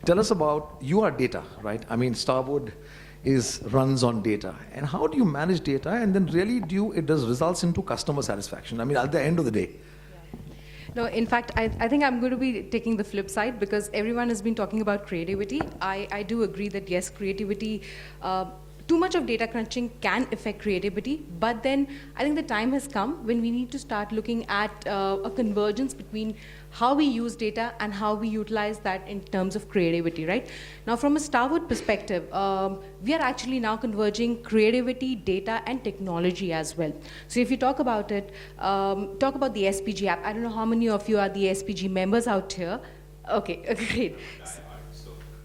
tell us about your data, right? I mean, Starwood runs on data. And how do you manage data? And then really it does results into customer satisfaction? I mean, at the end of the day. No, in fact, I think I'm going to be taking the flip side because everyone has been talking about creativity. I do agree that yes, creativity, too much of data crunching can affect creativity, but then I think the time has come when we need to start looking at a convergence between how we use data and how we utilize that in terms of creativity, right? Now, from a Starwood perspective, we are actually now converging creativity, data, and technology as well. So if you talk about it, talk about the SPG app. I don't know how many of you are the SPG members out here. Okay, great.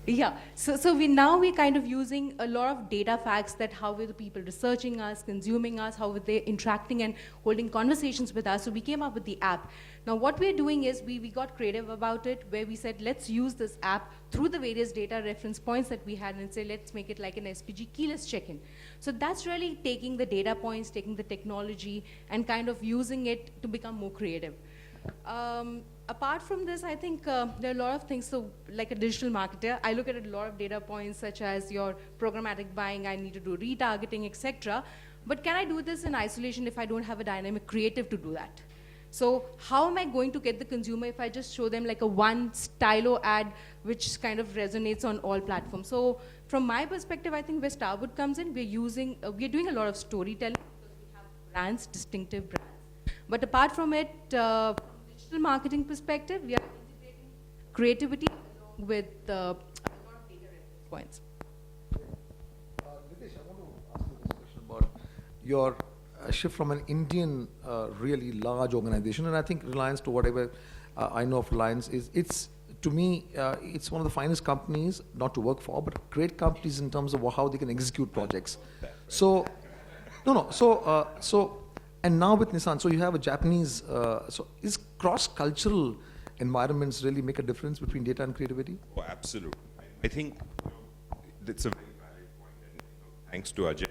Yeah, so we're kind of using a lot of data facts that how were the people researching us, consuming us, how were they interacting and holding conversations with us. So we came up with the app. Now what we're doing is we got creative about it, where we said let's use this app through the various data reference points that we had and say let's make it like an SPG keyless check-in. So that's really taking the data points, taking the technology and kind of using it to become more creative. Apart from this, I think there are a lot of things. So like a digital marketer, I look at a lot of data points such as your programmatic buying, I need to do retargeting, etc. But can I do this in isolation if I don't have a dynamic creative to do that? So how am I going to get the consumer if I just show them like a one stylo ad which kind of resonates on all platforms? So from my perspective, I think where Starwood comes in, we're doing a lot of storytelling because we have brands, distinctive brands. But apart from it, digital marketing perspective, we are integrating creativity along with a lot of data reference points. Nitesh, I want to ask you this question about your shift from an Indian really large organization, and I think Reliance, to whatever I know of Reliance, it's to me, it's one of the finest companies, not to work for, but great companies in terms of how they can execute projects. So, and now with Nissan, so you have a Japanese, so is cross-cultural environments really make a difference between data and creativity? Oh, absolutely. I think that's a very valid point, and thanks to Ajay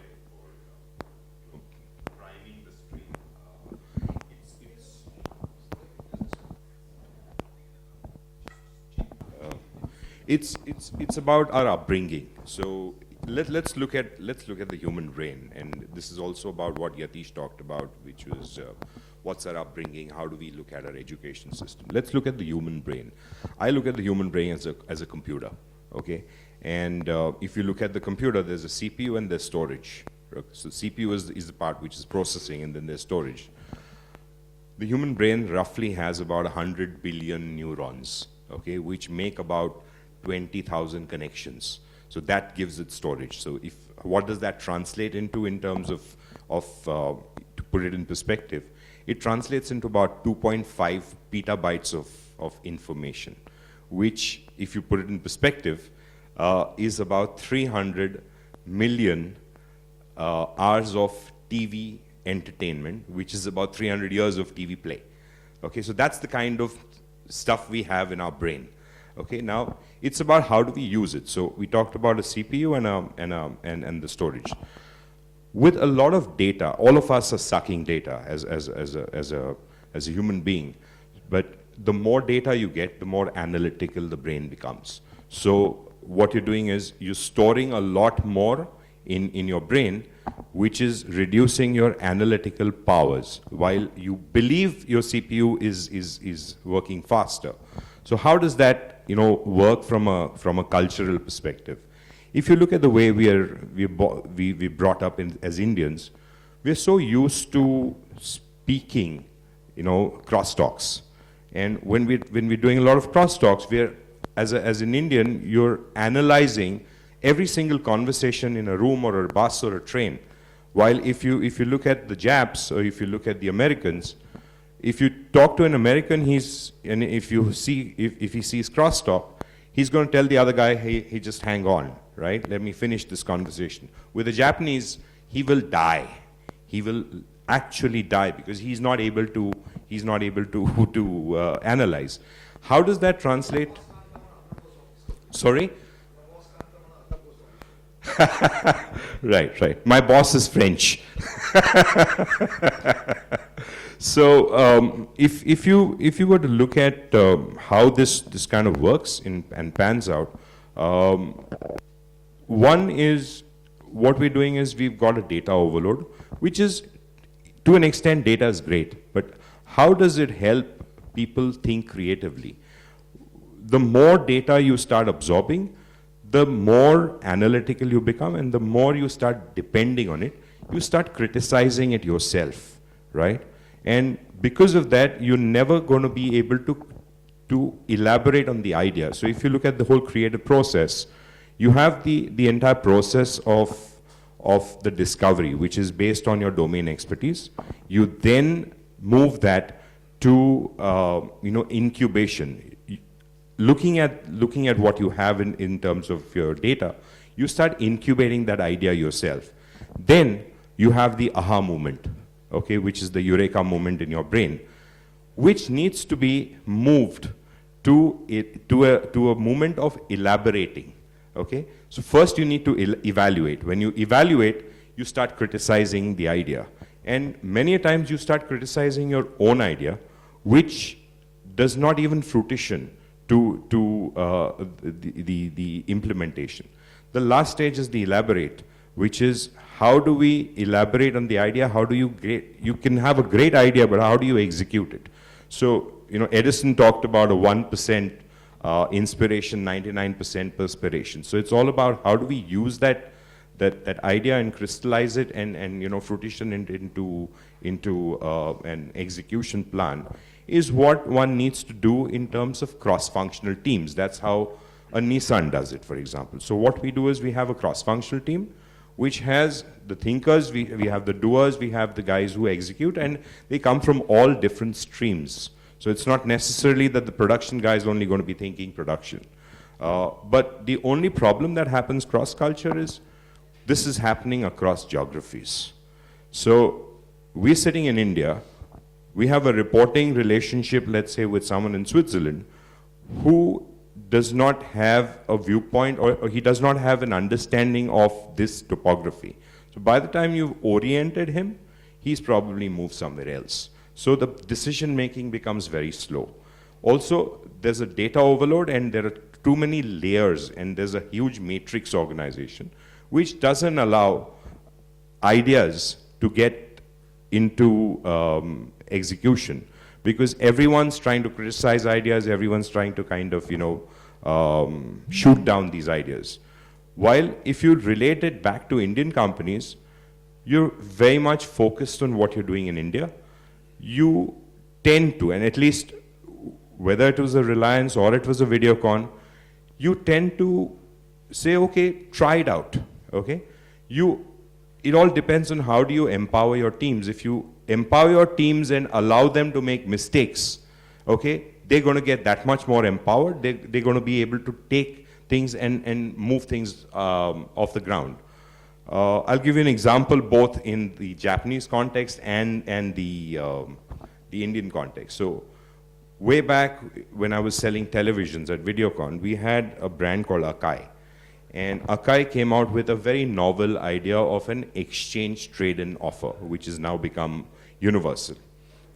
for priming the stream. It's about our upbringing. So let's look at the human brain, and this is also about what Yatish talked about, which was what's our upbringing, how do we look at our education system. Let's look at the human brain. I look at the human brain as a computer, okay? And if you look at the computer, there's a CPU and there's storage. So CPU is the part which is processing, and then there's storage. The human brain roughly has about 100 billion neurons, okay, which make about 20,000 connections. So that gives it storage. So what does that translate into in terms of to put it in perspective, it translates into about 2.5 petabytes of information, which, if you put it in perspective, is about 300 million hours of TV entertainment, which is about 300 years of TV play. Okay, so that's the kind of stuff we have in our brain. Okay, now it's about how do we use it. So we talked about a CPU and the storage. With a lot of data, all of us are sucking data as a human being. But the more data you get, the more analytical the brain becomes. So what you're doing is you're storing a lot more in your brain, which is reducing your analytical powers, while you believe your CPU is working faster. So how does that work from a cultural perspective? If you look at the way we brought up as Indians, we're so used to speaking, crosstalks. And when we're doing a lot of crosstalks, as an Indian, you're analyzing every single conversation in a room or a bus or a train. While if you look at the Japs, or if you look at the Americans, if you talk to an American, if he sees crosstalk, he's going to tell the other guy, hey, just hang on, right? Let me finish this conversation. With the Japanese, he will die. He will actually die because he's not able to analyze. How does that translate? Sorry? Right. My boss is French. So if you were to look at how this kind of works and pans out, Um, One is, what we're doing is we've got a data overload, which is, to an extent, data is great, but how does it help people think creatively? The more data you start absorbing, the more analytical you become, and the more you start depending on it, you start criticizing it yourself, right? And because of that, you're never going to be able to elaborate on the idea. So if you look at the whole creative process, you have the entire process of the discovery, which is based on your domain expertise. You then move that to incubation. Looking at what you have in terms of your data, you start incubating that idea yourself. Then you have the aha moment, okay, which is the eureka moment in your brain, which needs to be moved to a moment of elaborating. Okay, so first you need to evaluate. When you evaluate, you start criticizing the idea, and many a times you start criticizing your own idea, which does not even fruition to the implementation. The last stage is the elaborate, which is how do we elaborate on the idea? How do you can have a great idea, but how do you execute it? So, Edison talked about a 1% inspiration, 99% perspiration. So it's all about how do we use that idea and crystallize it and fruition into an execution plan, is what one needs to do in terms of cross-functional teams. That's how a Nissan does it, for example. So what we do is we have a cross-functional team which has the thinkers, we have the doers, we have the guys who execute, and they come from all different streams. So it's not necessarily that the production guy is only going to be thinking production. But the only problem that happens cross-culture is this is happening across geographies. So we're sitting in India, we have a reporting relationship, let's say, with someone in Switzerland who does not have a viewpoint or he does not have an understanding of this topography. So by the time you've oriented him, he's probably moved somewhere else. So the decision making becomes very slow. Also, there's a data overload and there are too many layers and there's a huge matrix organization which doesn't allow ideas to get into execution, because everyone's trying to criticize ideas, everyone's trying to kind of, shoot down these ideas. While if you relate it back to Indian companies, you're very much focused on what you're doing in India. You tend to, and at least whether it was a Reliance or it was a Videocon, you tend to say, okay, try it out, okay? It all depends on how do you empower your teams. If you empower your teams and allow them to make mistakes, okay, they're going to get that much more empowered. They're going to be able to take things and move things off the ground. I'll give you an example both in the Japanese context and the Indian context. So way back when I was selling televisions at Videocon, we had a brand called Akai. And Akai came out with a very novel idea of an exchange trade-in offer, which has now become universal.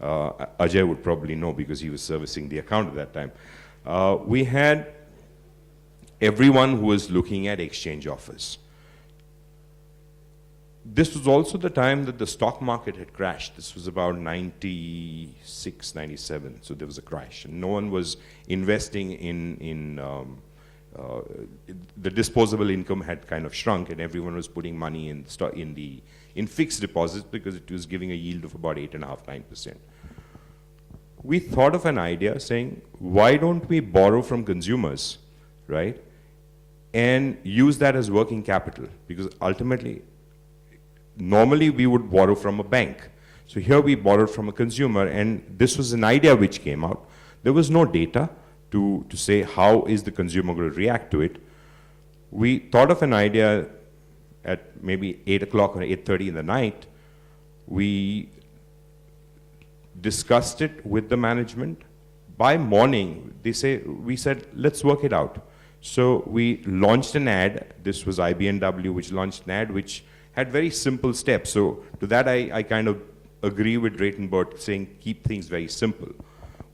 Ajay would probably know because he was servicing the account at that time. We had everyone who was looking at exchange offers. This was also the time that the stock market had crashed. This was about 96, 97, so there was a crash. And no one was investing in the disposable income had kind of shrunk, and everyone was putting money in fixed deposits because it was giving a yield of about 8.5%, 9%. We thought of an idea saying, why don't we borrow from consumers, right? And use that as working capital, because ultimately, normally we would borrow from a bank. So here we borrowed from a consumer, and this was an idea which came out. There was no data to say how is the consumer going to react to it. We thought of an idea at maybe 8 o'clock or 8:30 in the night. We discussed it with the management. By morning, we said, let's work it out. So we launched an ad. This was IBNW, which launched an ad which had very simple steps. So to that, I kind of agree with Drayton Burt saying keep things very simple.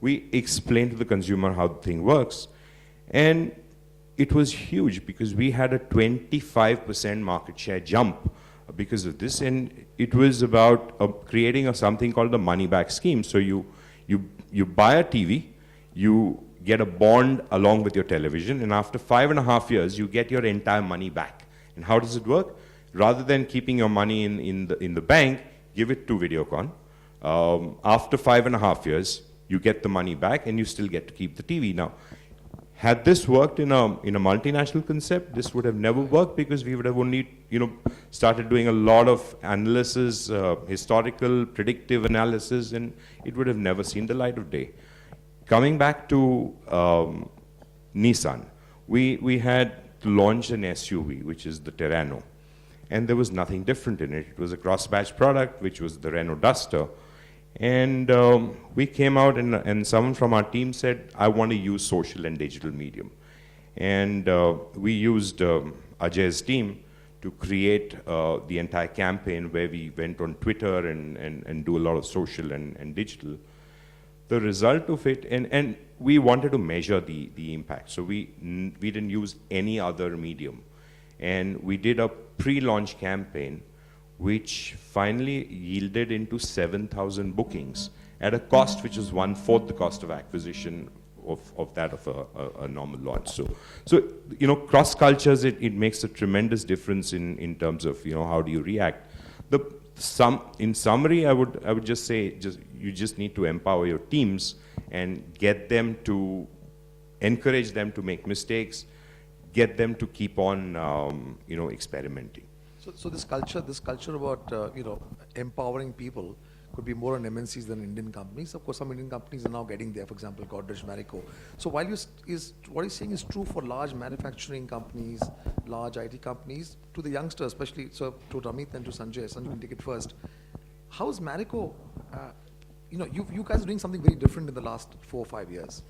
We explained to the consumer how the thing works. And it was huge because we had a 25% market share jump because of this, and it was about creating something called the money back scheme. So you buy a TV, you get a bond along with your television, and after 5.5 years, you get your entire money back. And how does it work? Rather than keeping your money in the bank, give it to Videocon. After 5.5 years, you get the money back, and you still get to keep the TV. Now, had this worked in a multinational concept, this would have never worked because we would have only started doing a lot of analysis, historical, predictive analysis, and it would have never seen the light of day. Coming back to Nissan, we had launched an SUV, which is the Terrano, and there was nothing different in it. It was a cross-batch product, which was the Renault Duster. And we came out and someone from our team said, I want to use social and digital medium. And we used Ajay's team to create the entire campaign where we went on Twitter and do a lot of social and digital. The result of it, and we wanted to measure the impact. So we didn't use any other medium. And we did a pre-launch campaign which finally yielded into 7,000 bookings at a cost which was 1/4 the cost of acquisition of that of a normal launch. So cross cultures, it makes a tremendous difference in terms of how do you react. In summary, I would just say you just need to empower your teams and get them to encourage them to make mistakes, get them to keep on experimenting. So this culture about empowering people could be more on MNCs than Indian companies. Of course, some Indian companies are now getting there. For example, Godrej, Marico. So while what you're saying is true for large manufacturing companies, large IT companies, to the youngsters, especially so to Ramit and to Sanjay. Sanjay can take it first. How is Marico? You guys are doing something very different in the last 4 or 5 years.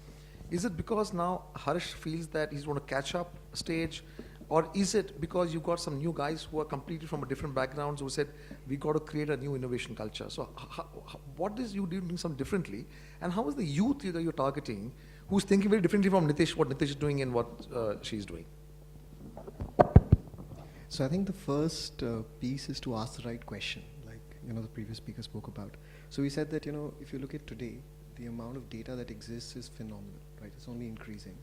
Is it because now Harsh feels that he's going to catch up stage? Or is it because you've got some new guys who are completely from a different backgrounds who said, we got to create a new innovation culture? So what is you doing something differently? And how is the youth that you're targeting who's thinking very differently from Nitish, what Nitish is doing and what she's doing? So I think the first piece is to ask the right question, like the previous speaker spoke about. So we said that if you look at today, the amount of data that exists is phenomenal, right? It's only increasing.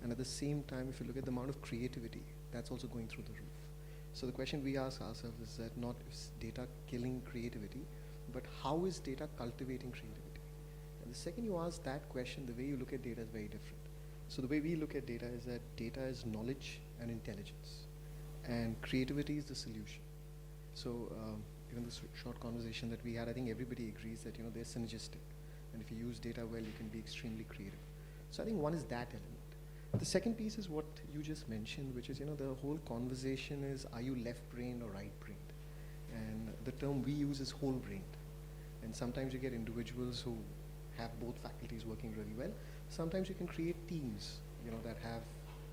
And at the same time, if you look at the amount of creativity, that's also going through the roof. So the question we ask ourselves is that not is data killing creativity, but how is data cultivating creativity? And the second you ask that question, the way you look at data is very different. So the way we look at data is that data is knowledge and intelligence, and creativity is the solution. So even this short conversation that we had, I think everybody agrees that they're synergistic, and if you use data well, you can be extremely creative. So I think one is that element. The second piece is what you just mentioned, which is, the whole conversation is, are you left-brained or right-brained? And the term we use is whole-brained. And sometimes you get individuals who have both faculties working really well. Sometimes you can create teams, that have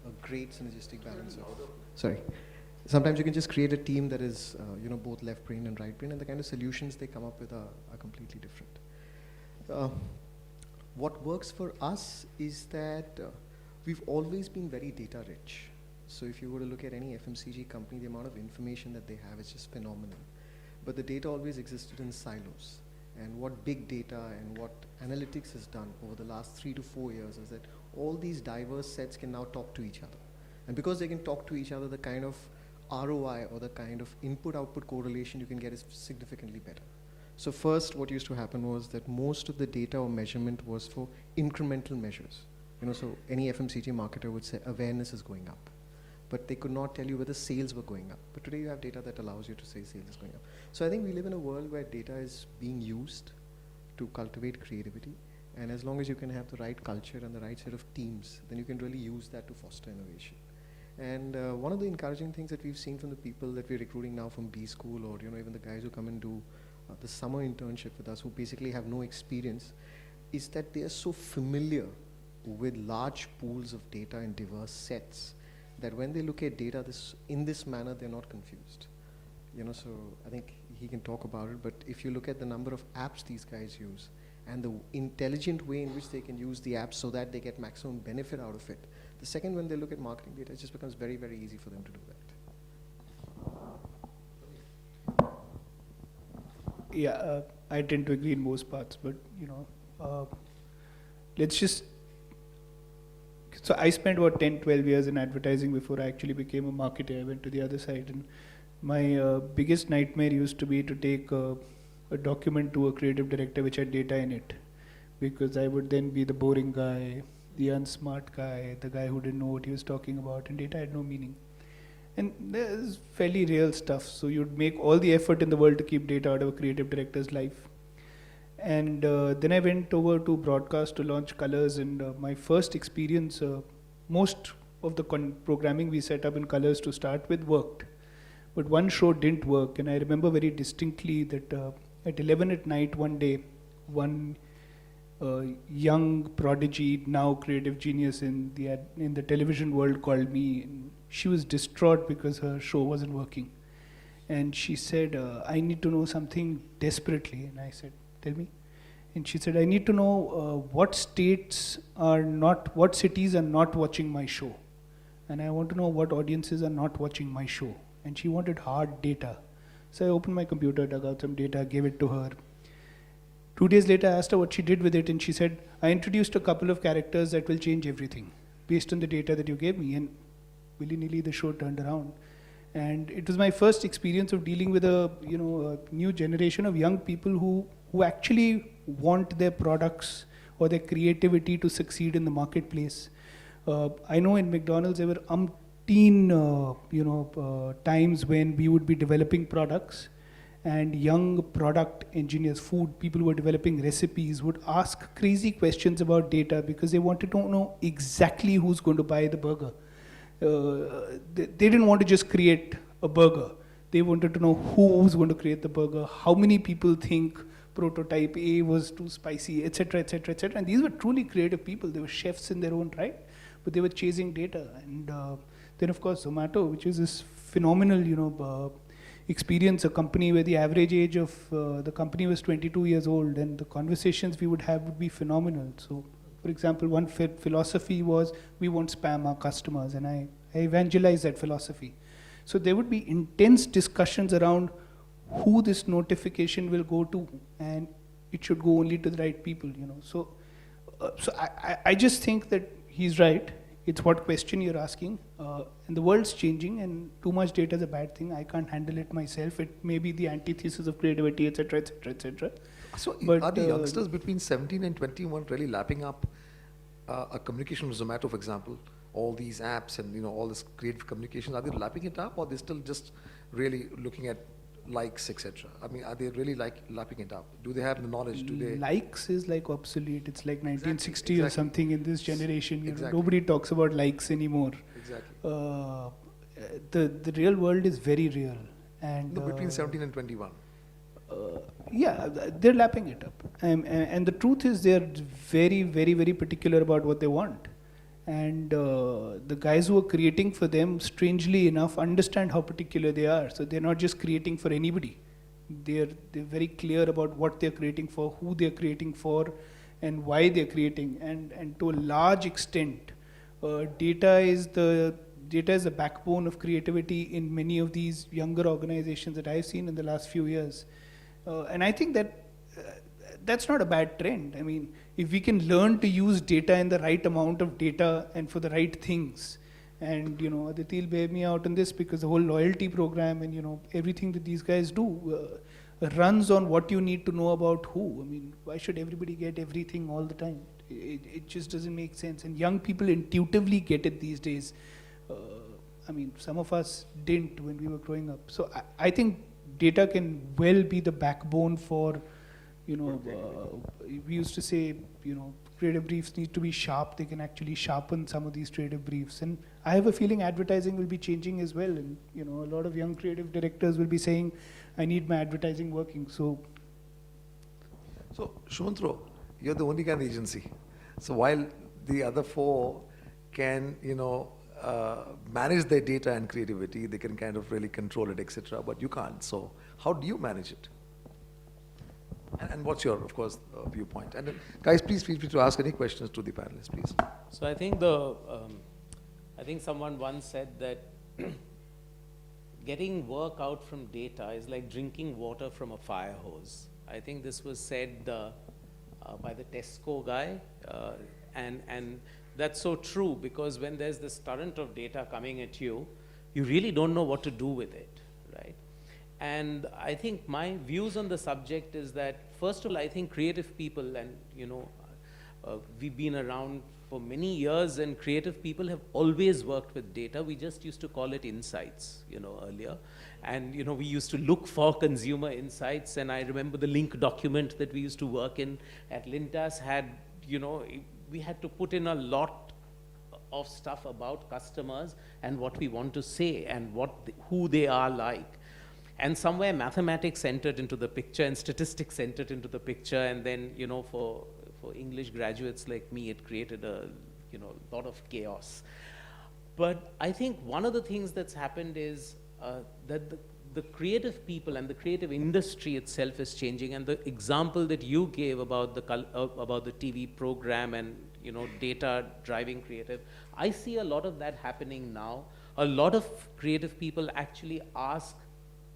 a great synergistic balance of... Sorry. Sometimes you can just create a team that is, both left-brained and right-brained, and the kind of solutions they come up with are completely different. What works for us is that we've always been very data rich. So if you were to look at any FMCG company, the amount of information that they have is just phenomenal. But the data always existed in silos. And what big data and what analytics has done over the last 3 to 4 years is that all these diverse sets can now talk to each other. And because they can talk to each other, the kind of ROI or the kind of input-output correlation you can get is significantly better. So first, what used to happen was that most of the data or measurement was for incremental measures. So any FMCG marketer would say awareness is going up, but they could not tell you whether sales were going up. But today you have data that allows you to say sales is going up. So I think we live in a world where data is being used to cultivate creativity, and as long as you can have the right culture and the right set of teams, then you can really use that to foster innovation. And one of the encouraging things that we've seen from the people that we're recruiting now from B School, or even the guys who come and do the summer internship with us, who basically have no experience, is that they are so familiar with large pools of data in diverse sets that when they look at data in this manner, they're not confused. So I think he can talk about it, but if you look at the number of apps these guys use and the intelligent way in which they can use the apps so that they get maximum benefit out of it, The second, when they look at marketing data, it just becomes very, very easy for them to do that. Yeah, I tend to agree in most parts, but let's just. So I spent about 10, 12 years in advertising before I actually became a marketer. I went to the other side, and my biggest nightmare used to be to take a document to a creative director which had data in it, because I would then be the boring guy, the unsmart guy, the guy who didn't know what he was talking about, and data had no meaning. And there's fairly real stuff, so you'd make all the effort in the world to keep data out of a creative director's life. And then I went over to broadcast to launch Colors, and my first experience, most of the programming we set up in Colors to start with worked. But one show didn't work, and I remember very distinctly that at 11 at night one day, one young prodigy, now creative genius in the television world called me. And she was distraught because her show wasn't working. And she said, I need to know something desperately. And I said, tell me. And she said, I need to know what cities are not watching my show. And I want to know what audiences are not watching my show. And she wanted hard data. So I opened my computer, dug out some data, gave it to her. 2 days later, I asked her what she did with it, and she said, I introduced a couple of characters that will change everything based on the data that you gave me. And willy-nilly the show turned around. And it was my first experience of dealing with a new generation of young people who actually want their products or their creativity to succeed in the marketplace. I know in McDonald's there were umpteen times when we would be developing products, and young product engineers, food people who were developing recipes would ask crazy questions about data because they wanted to know exactly who's going to buy the burger. They didn't want to just create a burger. They wanted to know who was going to create the burger, how many people think prototype A was too spicy, etc., etc., etc. And these were truly creative people. They were chefs in their own right, but they were chasing data. And then, of course, Zomato, which is this phenomenal, experience, a company where the average age of the company was 22 years old, and the conversations we would have would be phenomenal. So, for example, one philosophy was we won't spam our customers, and I evangelized that philosophy. So there would be intense discussions around who this notification will go to, and it should go only to the right people. So I just think that he's right. It's what question you're asking, and the world's changing, and too much data is a bad thing. I can't handle it myself. It may be the antithesis of creativity, etc., etc., etc. So But, are the youngsters between 17 and 21 really lapping up a communication with Zomato, for example, all these apps and all this creative communication? Are they lapping it up, or are they still just really looking at likes, etc.? I mean, are they really lapping it up? Do they have the knowledge? Do they? Likes is like obsolete. It's like 1960 Exactly. or something in this generation. Exactly. Nobody talks about likes anymore. Exactly. The real world is very real, and No, between 17 and 21. yeah, they're lapping it up. And the truth is, they're very, very, very particular about what they want. And the guys who are creating for them, strangely enough, understand how particular they are. So they're not just creating for anybody. They're very clear about what they're creating for, who they're creating for, and why they're creating. And to a large extent, data is the backbone of creativity in many of these younger organizations that I've seen in the last few years. And I think that that's not a bad trend. I mean, if we can learn to use data in the right amount of data and for the right things, and Aditi will bear me out on this because the whole loyalty program and everything that these guys do runs on what you need to know about who. I mean, why should everybody get everything all the time? It just doesn't make sense. And young people intuitively get it these days. I mean, some of us didn't when we were growing up. So I think data can well be the backbone for, we used to say, creative briefs need to be sharp. They can actually sharpen some of these creative briefs. And I have a feeling advertising will be changing as well. And, a lot of young creative directors will be saying, I need my advertising working. So Shumantro, you're the only kind of agency. So while the other four can, manage their data and creativity, they can kind of really control it, etc. But you can't. So how do you manage it? And what's your, of course, viewpoint? And guys, please feel free to ask any questions to the panelists, please. So I think I think someone once said that getting work out from data is like drinking water from a fire hose. I think this was said by the Tesco guy, and that's so true, because when there's this torrent of data coming at you, you really don't know what to do with it, right? And I think my views on the subject is that, first of all, I think creative people, and we've been around for many years, and creative people have always worked with data. We just used to call it insights, earlier. And, we used to look for consumer insights. And I remember the link document that we used to work in at Lintas had, we had to put in a lot of stuff about customers and what we want to say and who they are like. And somewhere mathematics entered into the picture and statistics entered into the picture. And then, for English graduates like me, it created a lot of chaos. But I think one of the things that's happened is that the creative people and the creative industry itself is changing. And the example that you gave about the TV program and data driving creative, I see a lot of that happening now. A lot of creative people actually ask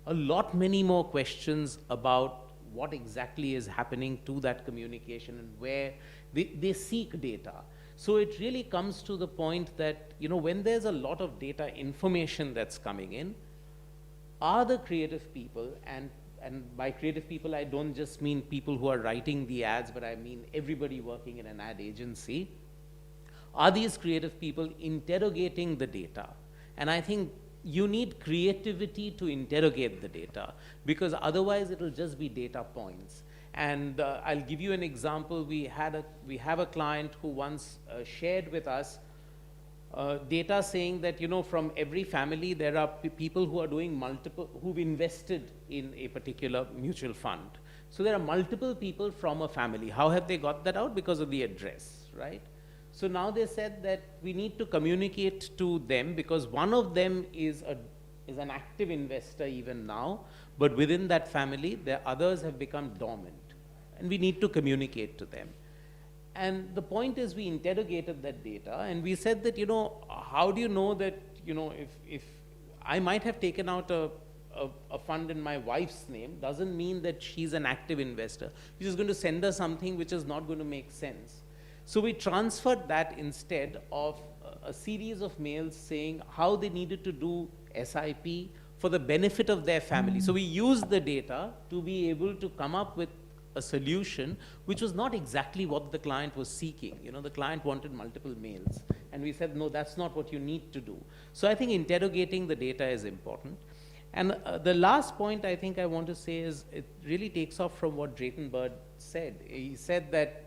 a lot many more questions about what exactly is happening to that communication and where they seek data. So it really comes to the point that, when there's a lot of data information that's coming in, are the creative people, and by creative people, I don't just mean people who are writing the ads, but I mean everybody working in an ad agency, are these creative people interrogating the data? And I think you need creativity to interrogate the data, because otherwise it'll just be data points. And I'll give you an example. We have a client who once shared with us data saying that, from every family there are people who are doing who've invested in a particular mutual fund. So there are multiple people from a family. How have they got that out? Because of the address, right? So now they said that we need to communicate to them, because one of them is an active investor even now, but within that family, the others have become dormant, and we need to communicate to them. And the point is, we interrogated that data, and we said that, how do you know that, if I might have taken out a fund in my wife's name, doesn't mean that she's an active investor. She's just going to send her something which is not going to make sense. So we transferred that instead of a series of mails saying how they needed to do SIP for the benefit of their family. So we used the data to be able to come up with a solution which was not exactly what the client was seeking. The client wanted multiple mails. And we said, no, that's not what you need to do. So I think interrogating the data is important. And the last point I think I want to say is, it really takes off from what Drayton Bird said. He said that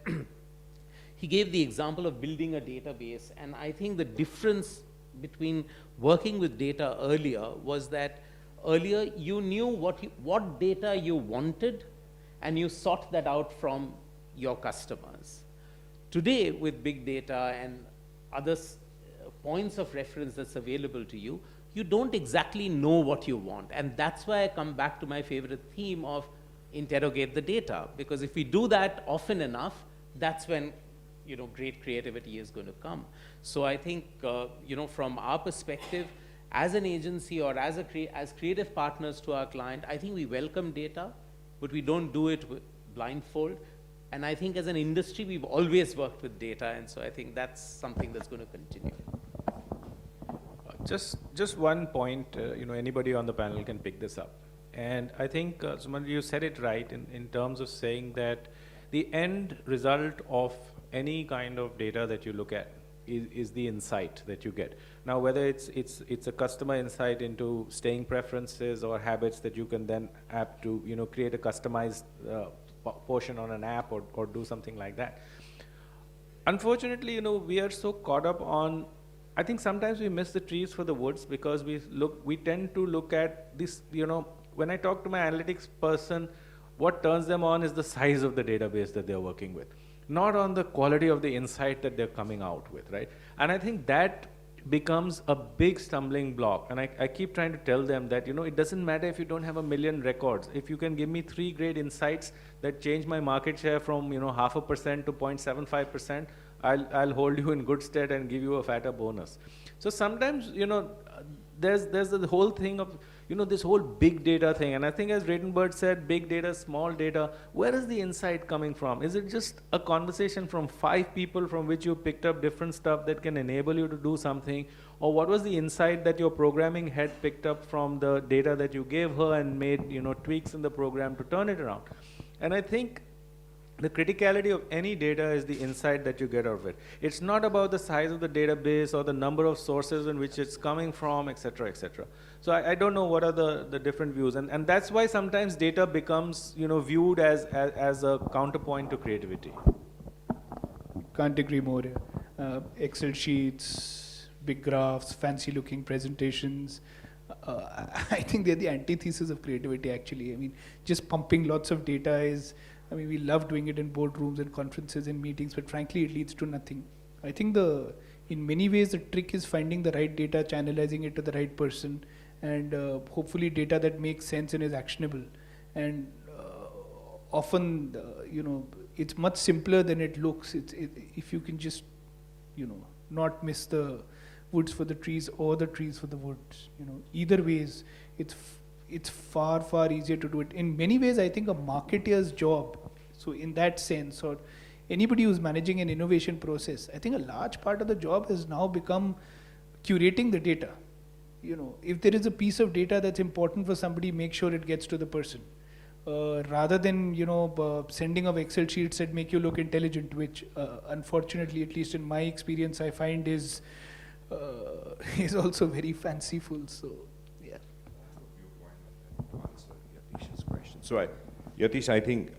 he gave the example of building a database, and I think the difference between working with data earlier was that earlier you knew what data you wanted, and you sought that out from your customers. Today, with big data and other points of reference that's available to you, you don't exactly know what you want. And that's why I come back to my favorite theme of interrogate the data, because if we do that often enough, that's when great creativity is going to come. So I think, from our perspective, as an agency or as creative partners to our client, I think we welcome data, but we don't do it blindfold. And I think as an industry, we've always worked with data, and so I think that's something that's going to continue. Just one point, anybody on the panel can pick this up. And I think, Suman, you said it right in terms of saying that the end result of any kind of data that you look at is the insight that you get. Now, whether it's a customer insight into staying preferences or habits that you can then app to, create a customized portion on an app or do something like that. Unfortunately, we are so caught up on, I think sometimes we miss the trees for the woods, because we tend to look at this, when I talk to my analytics person, what turns them on is the size of the database that they're working with, not on the quality of the insight that they're coming out with, right? And I think that becomes a big stumbling block. And I keep trying to tell them that, it doesn't matter if you don't have 1 million records. If you can give me 3 great insights that change my market share from, 0.5% to 0.75%, I'll hold you in good stead and give you a fatter bonus. So sometimes, there's the whole thing of, this whole big data thing. And I think as Ratenberg said, big data, small data, where is the insight coming from? Is it just a conversation from 5 people from which you picked up different stuff that can enable you to do something? Or what was the insight that your programming head picked up from the data that you gave her and made, tweaks in the program to turn it around? And I think the criticality of any data is the insight that you get out of it. It's not about the size of the database or the number of sources in which it's coming from, et cetera, et cetera. So I don't know what are the different views. And that's why sometimes data becomes, viewed as a counterpoint to creativity. Can't agree more. Excel sheets, big graphs, fancy looking presentations. I think they're the antithesis of creativity, actually. I mean, just pumping lots of data is, we love doing it in boardrooms and conferences and meetings, but frankly, it leads to nothing. I think in many ways, the trick is finding the right data, channelizing it to the right person, and hopefully data that makes sense and is actionable. And often, it's much simpler than it looks. If you can just, not miss the woods for the trees or the trees for the woods. Either ways, it's far, far easier to do it. In many ways, I think a marketeer's job, so in that sense, or anybody who's managing an innovation process, I think a large part of the job has now become curating the data. If there is a piece of data that's important for somebody, make sure it gets to the person. Rather than, sending of Excel sheets that make you look intelligent, which unfortunately, at least in my experience, I find is also very fanciful. So, yeah. Answer Yatish's question. So, Yatish, I think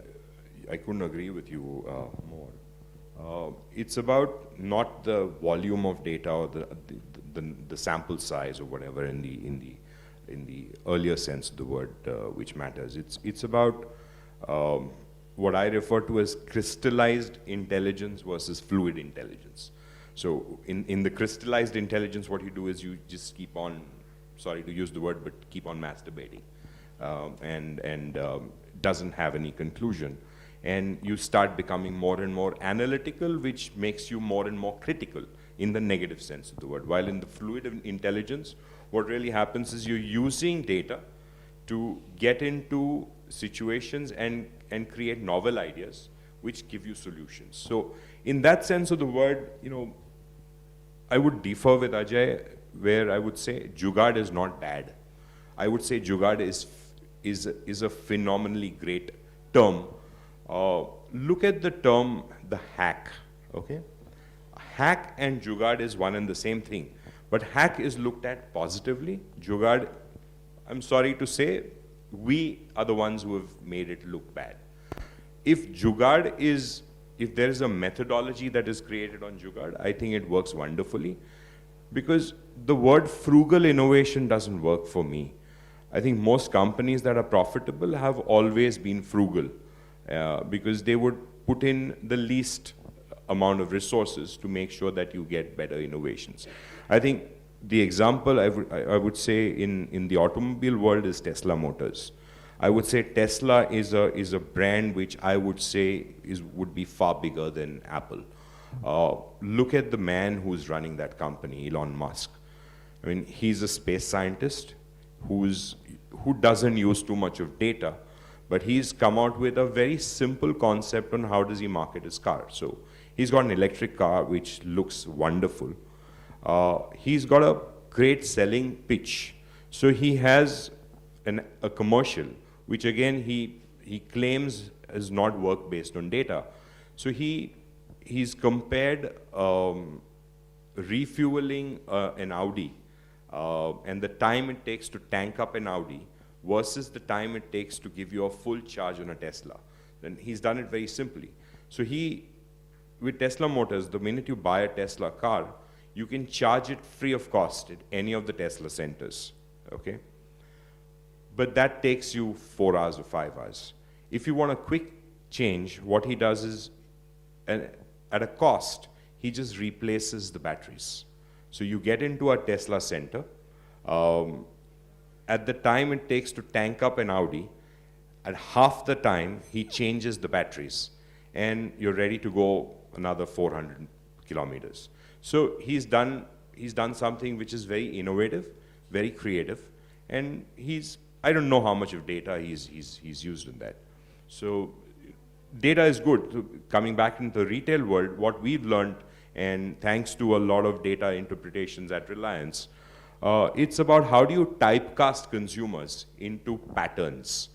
I couldn't agree with you more. It's about not the volume of data or the sample size or whatever in the earlier sense of the word, which matters. It's about what I refer to as crystallized intelligence versus fluid intelligence. So in the crystallized intelligence, what you do is you just keep on, sorry to use the word, but keep on masturbating, and doesn't have any conclusion. And you start becoming more and more analytical, which makes you more and more critical in the negative sense of the word. While in the fluid intelligence, what really happens is you're using data to get into situations and create novel ideas which give you solutions. So in that sense of the word, I would differ with Ajay, where I would say jugaad is not bad. I would say jugaad is a phenomenally great term. Look at the term, the hack, okay? Hack and jugaad is one and the same thing. But hack is looked at positively. Jugaad, I'm sorry to say, we are the ones who have made it look bad. If there is a methodology that is created on jugaad, I think it works wonderfully. Because the word frugal innovation doesn't work for me. I think most companies that are profitable have always been frugal, because they would put in the least amount of resources to make sure that you get better innovations. I think the example I would say in the automobile world is Tesla Motors. I would say Tesla is a brand which I would say would be far bigger than Apple. Look at the man who's running that company, Elon Musk. I mean, he's a space scientist who doesn't use too much of data, but he's come out with a very simple concept on how does he market his car. So he's got an electric car which looks wonderful. He's got a great selling pitch. So he has a commercial, which again he claims is not work based on data. So he's compared refueling an Audi and the time it takes to tank up an Audi versus the time it takes to give you a full charge on a Tesla. And he's done it very simply. So with Tesla Motors, the minute you buy a Tesla car, you can charge it free of cost at any of the Tesla centers, okay? But that takes you 4 hours or 5 hours. If you want a quick change, what he does is, at a cost, he just replaces the batteries. So you get into a Tesla center, at the time it takes to tank up an Audi, at half the time, he changes the batteries, and you're ready to go another 400 kilometers. So he's done something which is very innovative, very creative, and I don't know how much of data he's used in that. So data is good. So coming back into the retail world, what we've learned, and thanks to a lot of data interpretations at Reliance, it's about how do you typecast consumers into patterns.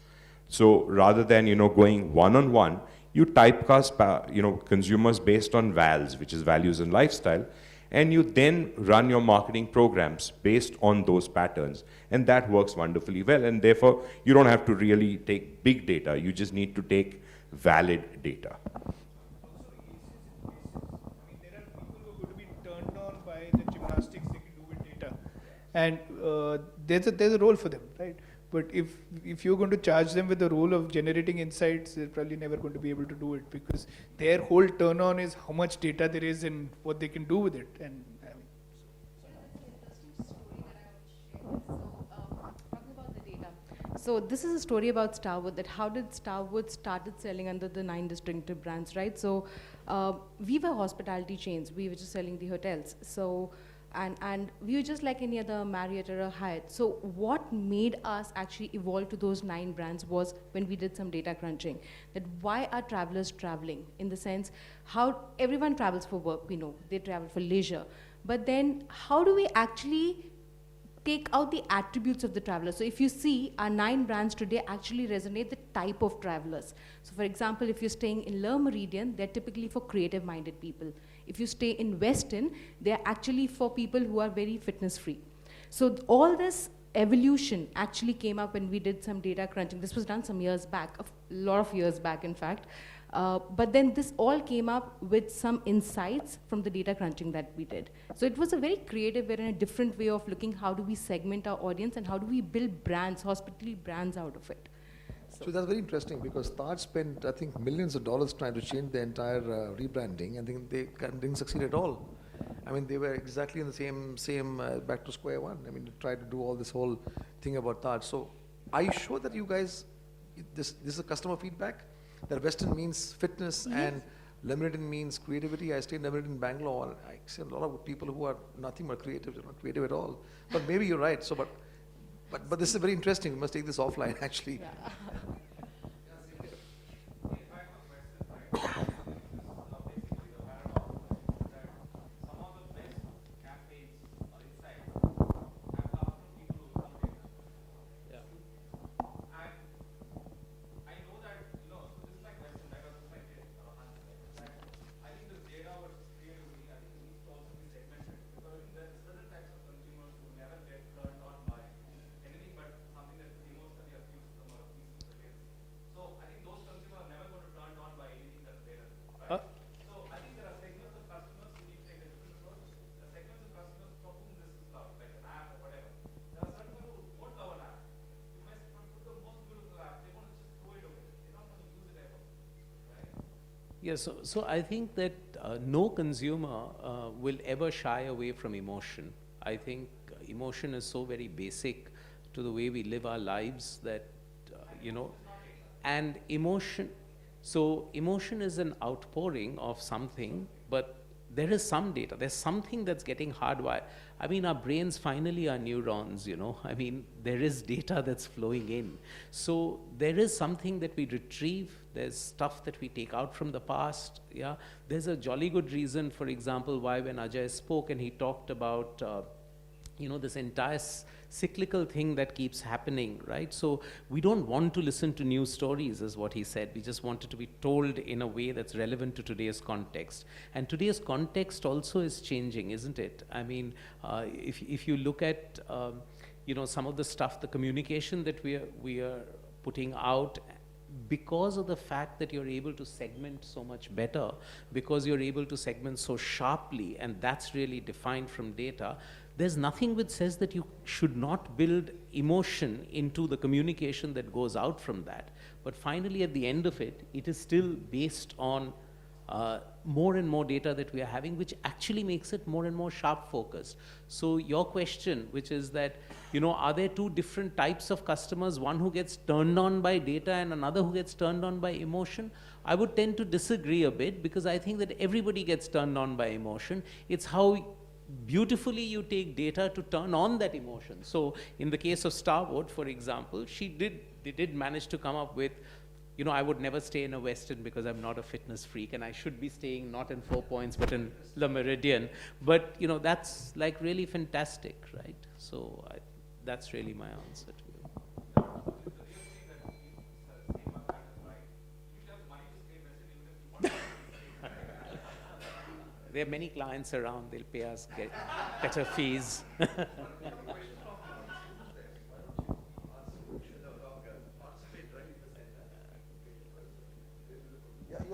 So rather than going one-on-one, you typecast consumers based on VALs, which is values and lifestyle, and you then run your marketing programs based on those patterns, and that works wonderfully well. And therefore, you don't have to really take big data. You just need to take valid data. There are people who are going to be turned on by the gymnastics they can do with data, and there's a role for them, right? But if you're going to charge them with the role of generating insights, they're probably never going to be able to do it, because their whole turn on is how much data there is and what they can do with it. And So this is a story about Starwood, that how did Starwood started selling under the 9 distinctive brands, right? So we were hospitality chains. We were just selling the hotels. So, and we were just like any other Marriott or a Hyatt. So what made us actually evolve to those 9 brands was when we did some data crunching. That why are travelers traveling? In the sense, how everyone travels for work, we know. They travel for leisure. But then how do we actually take out the attributes of the traveler? So if you see, our 9 brands today actually resonate the type of travelers. So for example, if you're staying in Le Méridien, they're typically for creative-minded people. If you stay in Westin, they're actually for people who are very fitness-free. So all this evolution actually came up when we did some data crunching. This was done some years back, a lot of years back, in fact. But then this all came up with some insights from the data crunching that we did. So it was a very creative and a different way of looking how do we segment our audience and how do we build brands, hospitality brands out of it. So that's very interesting, because Taj spent, I think, millions of dollars trying to change the entire rebranding, and they didn't succeed at all. I mean, they were exactly in the same back to square one. I mean, to try to do all this whole thing about Taj. So are you sure that you guys, this is a customer feedback? That Western means fitness, yes, and Le Méridien means creativity. I stayed in Le Méridien in Bangalore, and I see a lot of people who are nothing but creative. They're not creative at all. But maybe you're right. So, but this is very interesting. We must take this offline, actually. Yeah. Yeah, so I think that no consumer will ever shy away from emotion. I think emotion is so very basic to the way we live our lives that, and emotion is an outpouring of something, but there is some data, there's something that's getting hardwired. I mean, our brains finally are neurons, I mean, there is data that's flowing in. So there is something that we retrieve, there's stuff that we take out from the past, yeah. There's a jolly good reason, for example, why when Ajay spoke and he talked about, this entire cyclical thing that keeps happening, right? So we don't want to listen to news stories, is what he said. We just want it to be told in a way that's relevant to today's context. And today's context also is changing, isn't it? I mean, if you look at, some of the stuff, the communication that we are putting out, because of the fact that you're able to segment so much better, because you're able to segment so sharply, and that's really defined from data, there's nothing which says that you should not build emotion into the communication that goes out from that. But finally, at the end of it, it is still based on more and more data that we are having, which actually makes it more and more sharp focused. So your question, which is that, are there two different types of customers, one who gets turned on by data and another who gets turned on by emotion? I would tend to disagree a bit, because I think that everybody gets turned on by emotion. It's how beautifully you take data to turn on that emotion. So in the case of Starboard, for example, they did manage to come up with, you know, I would never stay in a Western because I'm not a fitness freak, and I should be staying not in 4 Points but in Le Méridien. But, you know, that's like really fantastic, right? So that's really my answer to you. There are many clients around, they'll pay us better fees. Yeah,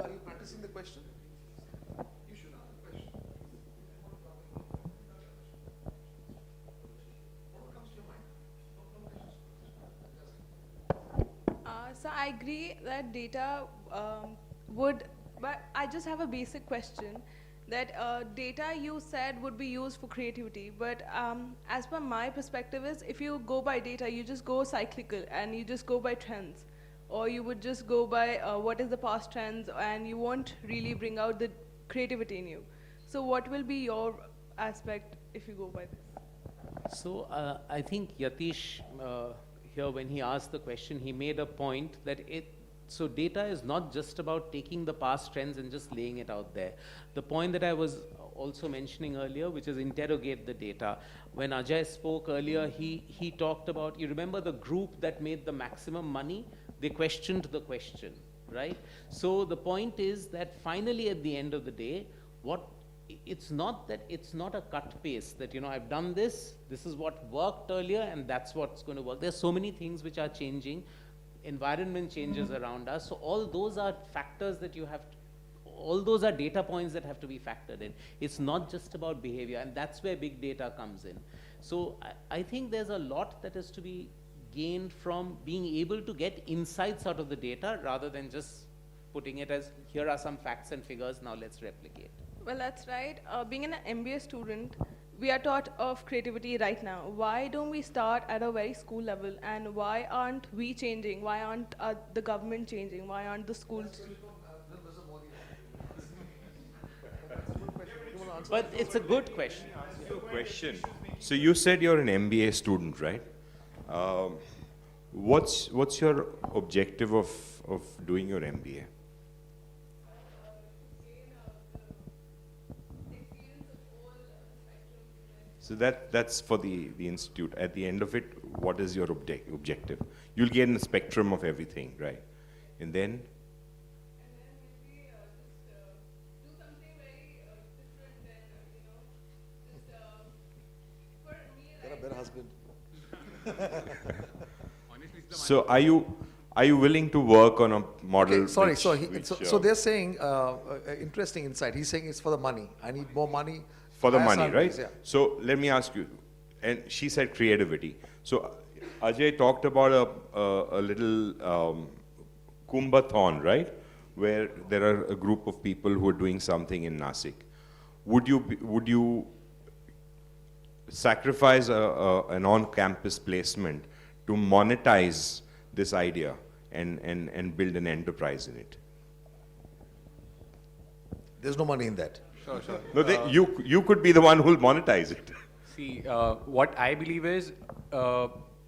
are you practicing the question? You should ask the question. What comes to your mind? So I agree that data but I just have a basic question that data you said would be used for creativity, but as per my perspective is, if you go by data, you just go cyclical and you just go by trends, or you would just go by what is the past trends, and you won't really bring out the creativity in you. So what will be your aspect if you go by this? So I think Yatish here, when he asked the question, he made a point that so data is not just about taking the past trends and just laying it out there. The point that I was also mentioning earlier, which is interrogate the data. When Ajay spoke earlier, he talked about, you remember the group that made the maximum money? They questioned the question, right? So the point is that finally at the end of the day, it's not a cut paste that, you know, I've done this is what worked earlier and that's what's going to work. There's so many things which are changing. Environment changes around us. So all those are factors that all those are data points that have to be factored in. It's not just about behavior, and that's where big data comes in. So I think there's a lot that is to be gained from being able to get insights out of the data rather than just putting it as, here are some facts and figures, now let's replicate. Well, that's right. Being an MBA student, we are taught of creativity right now. Why don't we start at a very school level, and why aren't we changing? Why aren't the government changing? Why aren't the schools? But it's a good question. So you said you're an MBA student, right? What's your objective of doing your MBA? So that's for the institute. At the end of it, what is your objective? You'll gain a spectrum of everything, right? And then? Maybe just do something very different than, for me. Get a better husband. So are you willing to work on a model? Okay, sorry. which, So they're saying interesting insight. He's saying it's for the money. I need more money. for the higher money, right? salaries, yeah. So let me ask you, and she said creativity. So Ajay talked about a little kumbhathon, right? Where there are a group of people who are doing something in Nasik. Would you sacrifice an on-campus placement to monetize this idea and build an enterprise in it? There's no money in that. Sure. No, you could be the one who'll monetize it. See, what I believe is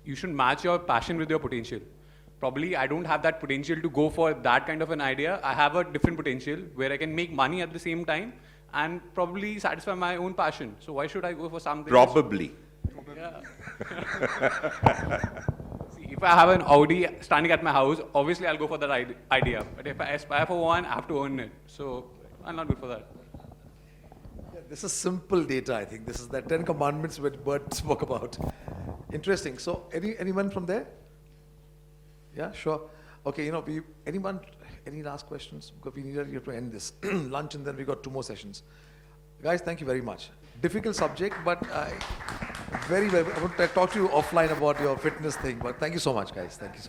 you should match your passion with your potential. Probably I don't have that potential to go for that kind of an idea. I have a different potential where I can make money at the same time and probably satisfy my own passion. So why should I go for something? Probably. Yeah. See, if I have an Audi standing at my house, obviously I'll go for that idea. But if I aspire for one, I have to own it. So I'm not good for that. Yeah, this is simple data, I think. This is the 10 commandments which Bert spoke about. Interesting. So anyone from there? Yeah, sure. Okay, any last questions? Because we have to end this lunch, and then we got 2 more sessions. Guys, thank you very much. Difficult subject, but very, I want to talk to you offline about your fitness thing. But thank you so much, guys. Thank you so much.